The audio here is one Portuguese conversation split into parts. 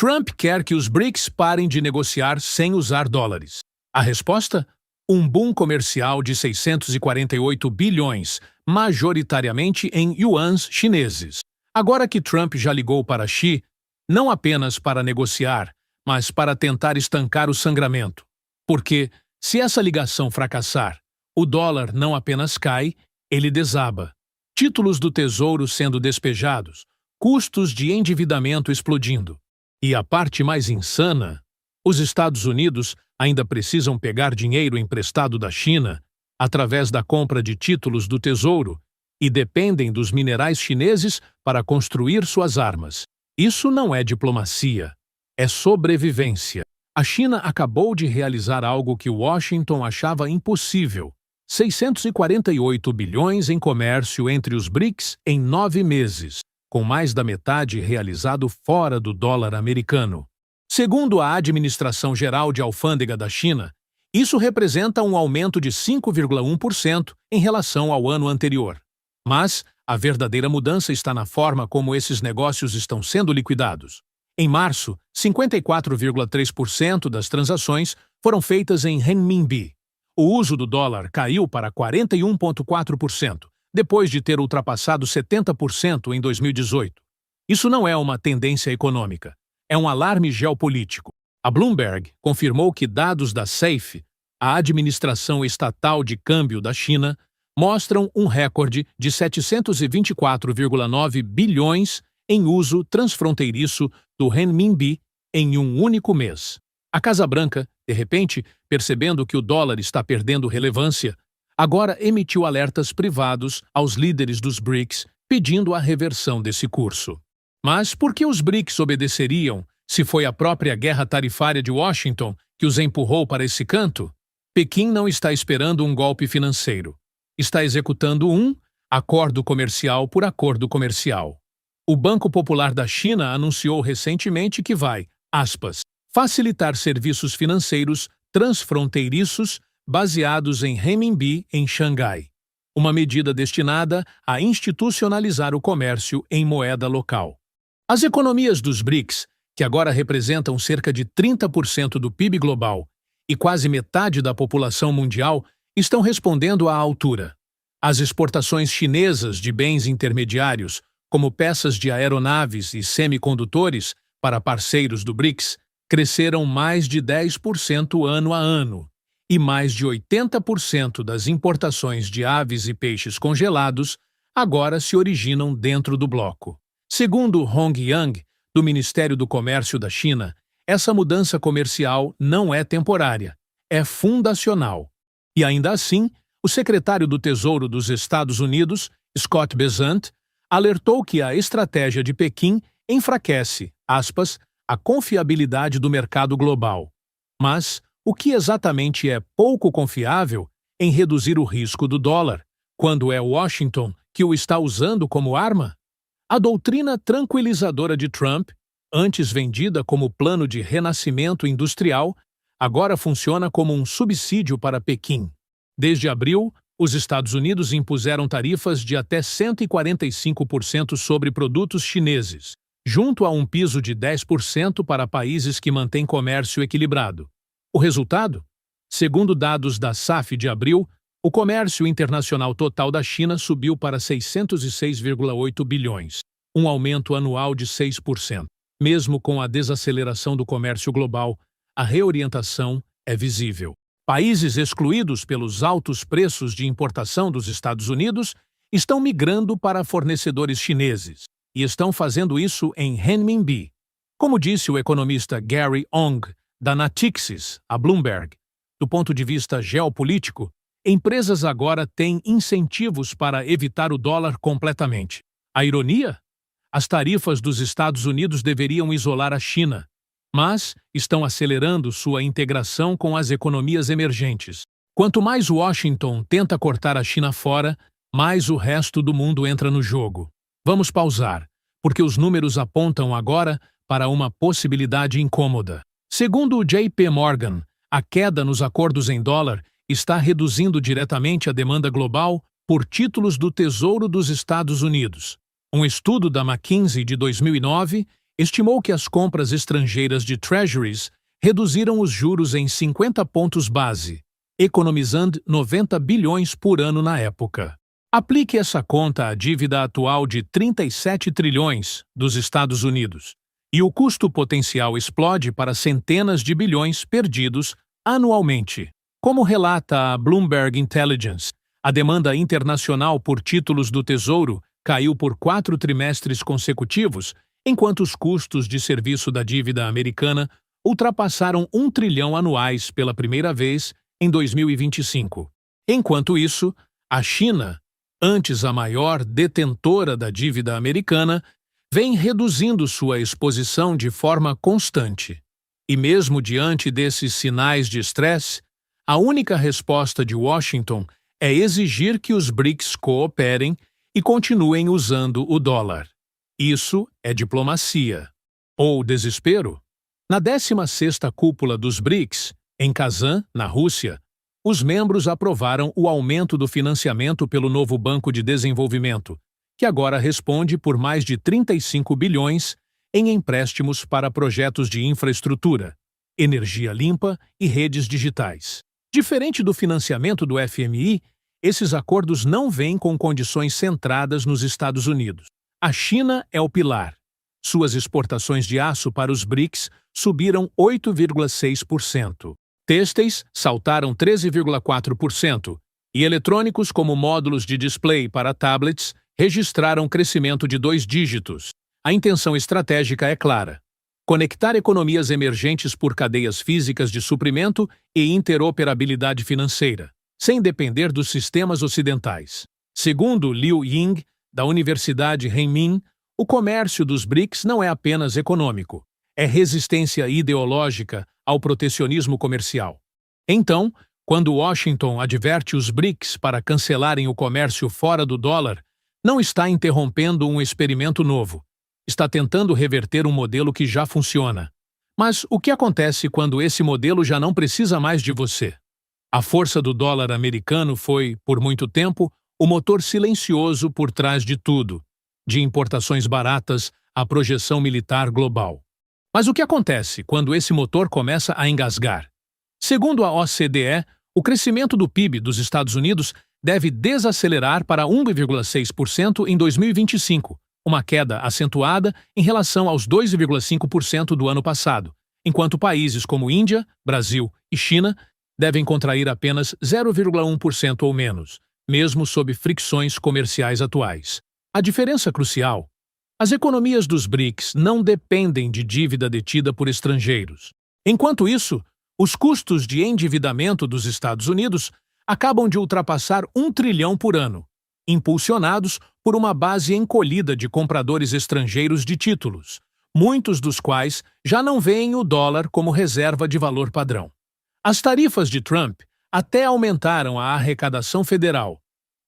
Trump quer que os BRICS parem de negociar sem usar dólares. A resposta? Um boom comercial de 648 bilhões, majoritariamente em yuans chineses. Agora que Trump já ligou para Xi, não apenas para negociar, mas para tentar estancar o sangramento. Porque, se essa ligação fracassar, o dólar não apenas cai, ele desaba. Títulos do Tesouro sendo despejados, custos de endividamento explodindo. E a parte mais insana, os Estados Unidos ainda precisam pegar dinheiro emprestado da China através da compra de títulos do Tesouro e dependem dos minerais chineses para construir suas armas. Isso não é diplomacia, é sobrevivência. A China acabou de realizar algo que Washington achava impossível: 648 bilhões em comércio entre os BRICS em 9 meses, com mais da metade realizado fora do dólar americano. Segundo a Administração Geral de Alfândega da China, isso representa um aumento de 5,1% em relação ao ano anterior. Mas a verdadeira mudança está na forma como esses negócios estão sendo liquidados. Em março, 54,3% das transações foram feitas em renminbi. O uso do dólar caiu para 41,4%, depois de ter ultrapassado 70% em 2018. Isso não é uma tendência econômica, é um alarme geopolítico. A Bloomberg confirmou que dados da SAFE, a administração estatal de câmbio da China, mostram um recorde de 724,9 bilhões em uso transfronteiriço do renminbi em um único mês. A Casa Branca, de repente, percebendo que o dólar está perdendo relevância, agora emitiu alertas privados aos líderes dos BRICS pedindo a reversão desse curso. Mas por que os BRICS obedeceriam se foi a própria guerra tarifária de Washington que os empurrou para esse canto? Pequim não está esperando um golpe financeiro. Está executando um acordo comercial por acordo comercial. O Banco Popular da China anunciou recentemente que vai, aspas, facilitar serviços financeiros transfronteiriços baseados em renminbi em Xangai, uma medida destinada a institucionalizar o comércio em moeda local. As economias dos BRICS, que agora representam cerca de 30% do PIB global e quase metade da população mundial, estão respondendo à altura. As exportações chinesas de bens intermediários, como peças de aeronaves e semicondutores, para parceiros do BRICS, cresceram mais de 10% ano a ano, e mais de 80% das importações de aves e peixes congelados agora se originam dentro do bloco. Segundo Hong Yang, do Ministério do Comércio da China, essa mudança comercial não é temporária, é fundacional. E ainda assim, o secretário do Tesouro dos Estados Unidos, Scott Bessent, alertou que a estratégia de Pequim enfraquece, aspas, a confiabilidade do mercado global. Mas o que exatamente é pouco confiável em reduzir o risco do dólar, quando é Washington que o está usando como arma? A doutrina tranquilizadora de Trump, antes vendida como plano de renascimento industrial, agora funciona como um subsídio para Pequim. Desde abril, os Estados Unidos impuseram tarifas de até 145% sobre produtos chineses, junto a um piso de 10% para países que mantêm comércio equilibrado. O resultado? Segundo dados da SAF de abril, o comércio internacional total da China subiu para 606,8 bilhões, um aumento anual de 6%. Mesmo com a desaceleração do comércio global, a reorientação é visível. Países excluídos pelos altos preços de importação dos Estados Unidos estão migrando para fornecedores chineses e estão fazendo isso em renminbi. Como disse o economista Gary Ong, da Natixis, a Bloomberg, do ponto de vista geopolítico, empresas agora têm incentivos para evitar o dólar completamente. A ironia? As tarifas dos Estados Unidos deveriam isolar a China, mas estão acelerando sua integração com as economias emergentes. Quanto mais Washington tenta cortar a China fora, mais o resto do mundo entra no jogo. Vamos pausar, porque os números apontam agora para uma possibilidade incômoda. Segundo o JP Morgan, a queda nos acordos em dólar está reduzindo diretamente a demanda global por títulos do Tesouro dos Estados Unidos. Um estudo da McKinsey de 2009 estimou que as compras estrangeiras de treasuries reduziram os juros em 50 pontos base, economizando 90 bilhões por ano na época. Aplique essa conta à dívida atual de 37 trilhões dos Estados Unidos, e o custo potencial explode para centenas de bilhões perdidos anualmente. Como relata a Bloomberg Intelligence, a demanda internacional por títulos do Tesouro caiu por 4 trimestres consecutivos, enquanto os custos de serviço da dívida americana ultrapassaram 1 trilhão anuais pela primeira vez em 2025. Enquanto isso, a China, antes a maior detentora da dívida americana, vem reduzindo sua exposição de forma constante. E mesmo diante desses sinais de estresse, a única resposta de Washington é exigir que os BRICS cooperem e continuem usando o dólar. Isso é diplomacia. Ou desespero? Na 16ª cúpula dos BRICS, em Kazan, na Rússia, os membros aprovaram o aumento do financiamento pelo novo Banco de Desenvolvimento, que agora responde por mais de 35 bilhões em empréstimos para projetos de infraestrutura, energia limpa e redes digitais. Diferente do financiamento do FMI, esses acordos não vêm com condições centradas nos Estados Unidos. A China é o pilar. Suas exportações de aço para os BRICS subiram 8,6%. Têxteis saltaram 13,4% e eletrônicos como módulos de display para tablets registraram crescimento de 2 dígitos. A intenção estratégica é clara: conectar economias emergentes por cadeias físicas de suprimento e interoperabilidade financeira, sem depender dos sistemas ocidentais. Segundo Liu Ying, da Universidade Renmin, o comércio dos BRICS não é apenas econômico, é resistência ideológica ao protecionismo comercial. Então, quando Washington adverte os BRICS para cancelarem o comércio fora do dólar, não está interrompendo um experimento novo. Está tentando reverter um modelo que já funciona. Mas o que acontece quando esse modelo já não precisa mais de você? A força do dólar americano foi, por muito tempo, o motor silencioso por trás de tudo, de importações baratas à projeção militar global. Mas o que acontece quando esse motor começa a engasgar? Segundo a OCDE, o crescimento do PIB dos Estados Unidos deve desacelerar para 1,6% em 2025, uma queda acentuada em relação aos 2,5% do ano passado, enquanto países como Índia, Brasil e China devem contrair apenas 0,1% ou menos, mesmo sob fricções comerciais atuais. A diferença crucial: as economias dos BRICS não dependem de dívida detida por estrangeiros. Enquanto isso, os custos de endividamento dos Estados Unidos acabam de ultrapassar 1 trilhão por ano, impulsionados por uma base encolhida de compradores estrangeiros de títulos, muitos dos quais já não veem o dólar como reserva de valor padrão. As tarifas de Trump até aumentaram a arrecadação federal,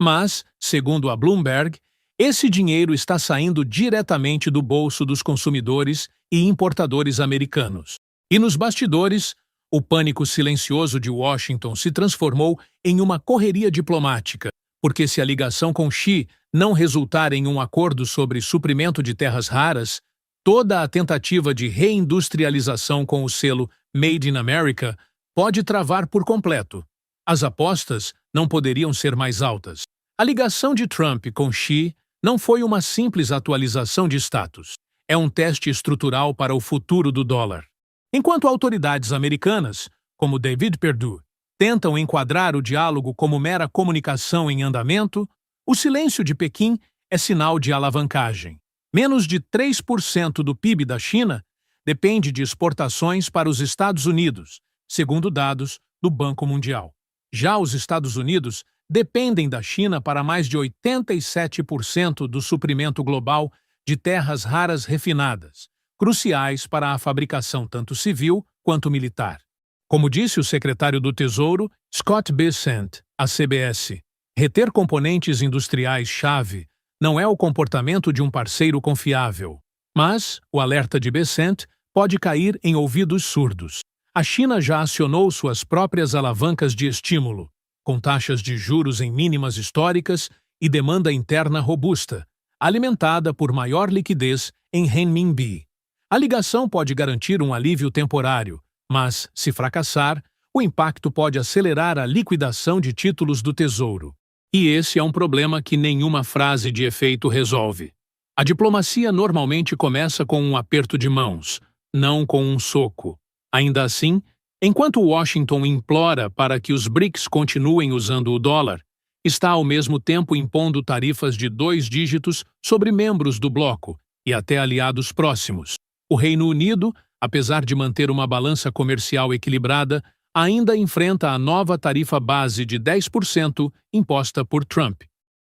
mas, segundo a Bloomberg, esse dinheiro está saindo diretamente do bolso dos consumidores e importadores americanos. E nos bastidores, o pânico silencioso de Washington se transformou em uma correria diplomática, porque se a ligação com Xi não resultar em um acordo sobre suprimento de terras raras, toda a tentativa de reindustrialização com o selo Made in America pode travar por completo. As apostas não poderiam ser mais altas. A ligação de Trump com Xi não foi uma simples atualização de status. É um teste estrutural para o futuro do dólar. Enquanto autoridades americanas, como David Perdue, tentam enquadrar o diálogo como mera comunicação em andamento, o silêncio de Pequim é sinal de alavancagem. Menos de 3% do PIB da China depende de exportações para os Estados Unidos, segundo dados do Banco Mundial. Já os Estados Unidos dependem da China para mais de 87% do suprimento global de terras raras refinadas, cruciais para a fabricação tanto civil quanto militar. Como disse o secretário do Tesouro, Scott Bessent, à CBS, reter componentes industriais-chave não é o comportamento de um parceiro confiável. Mas o alerta de Bessent pode cair em ouvidos surdos. A China já acionou suas próprias alavancas de estímulo, com taxas de juros em mínimas históricas e demanda interna robusta, alimentada por maior liquidez em renminbi. A ligação pode garantir um alívio temporário, mas, se fracassar, o impacto pode acelerar a liquidação de títulos do Tesouro. E esse é um problema que nenhuma frase de efeito resolve. A diplomacia normalmente começa com um aperto de mãos, não com um soco. Ainda assim, enquanto Washington implora para que os BRICS continuem usando o dólar, está ao mesmo tempo impondo tarifas de 2 dígitos sobre membros do bloco e até aliados próximos. O Reino Unido, apesar de manter uma balança comercial equilibrada, ainda enfrenta a nova tarifa base de 10% imposta por Trump.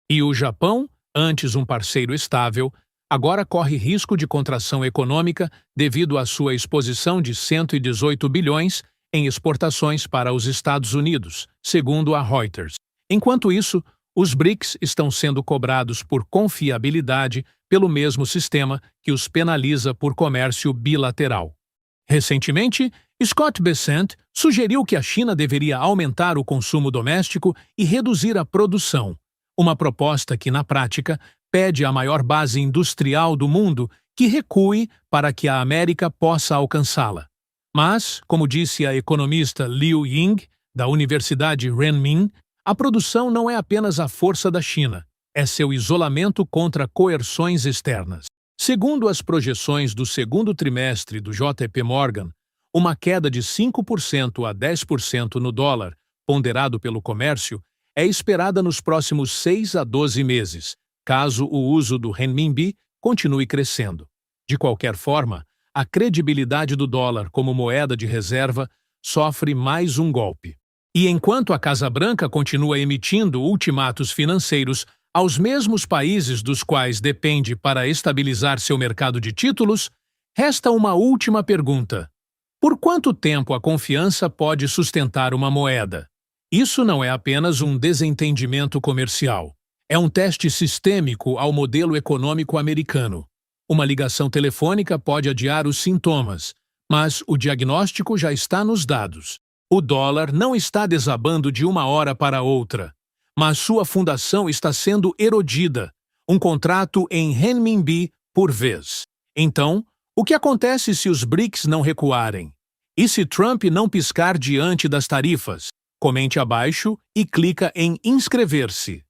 E o Japão, antes um parceiro estável, agora corre risco de contração econômica devido à sua exposição de 118 bilhões em exportações para os Estados Unidos, segundo a Reuters. Enquanto isso, os BRICS estão sendo cobrados por confiabilidade pelo mesmo sistema que os penaliza por comércio bilateral. Recentemente, Scott Bessent sugeriu que a China deveria aumentar o consumo doméstico e reduzir a produção, uma proposta que, na prática, pede à maior base industrial do mundo que recue para que a América possa alcançá-la. Mas, como disse a economista Liu Ying, da Universidade Renmin, a produção não é apenas a força da China, é seu isolamento contra coerções externas. Segundo as projeções do segundo trimestre do JP Morgan, uma queda de 5% a 10% no dólar, ponderado pelo comércio, é esperada nos próximos 6 a 12 meses, caso o uso do renminbi continue crescendo. De qualquer forma, a credibilidade do dólar como moeda de reserva sofre mais um golpe. E enquanto a Casa Branca continua emitindo ultimatos financeiros aos mesmos países dos quais depende para estabilizar seu mercado de títulos, resta uma última pergunta. Por quanto tempo a confiança pode sustentar uma moeda? Isso não é apenas um desentendimento comercial. É um teste sistêmico ao modelo econômico americano. Uma ligação telefônica pode adiar os sintomas, mas o diagnóstico já está nos dados. O dólar não está desabando de uma hora para outra, mas sua fundação está sendo erodida, um contrato em renminbi por vez. Então, o que acontece se os BRICS não recuarem? E se Trump não piscar diante das tarifas? Comente abaixo e clica em inscrever-se.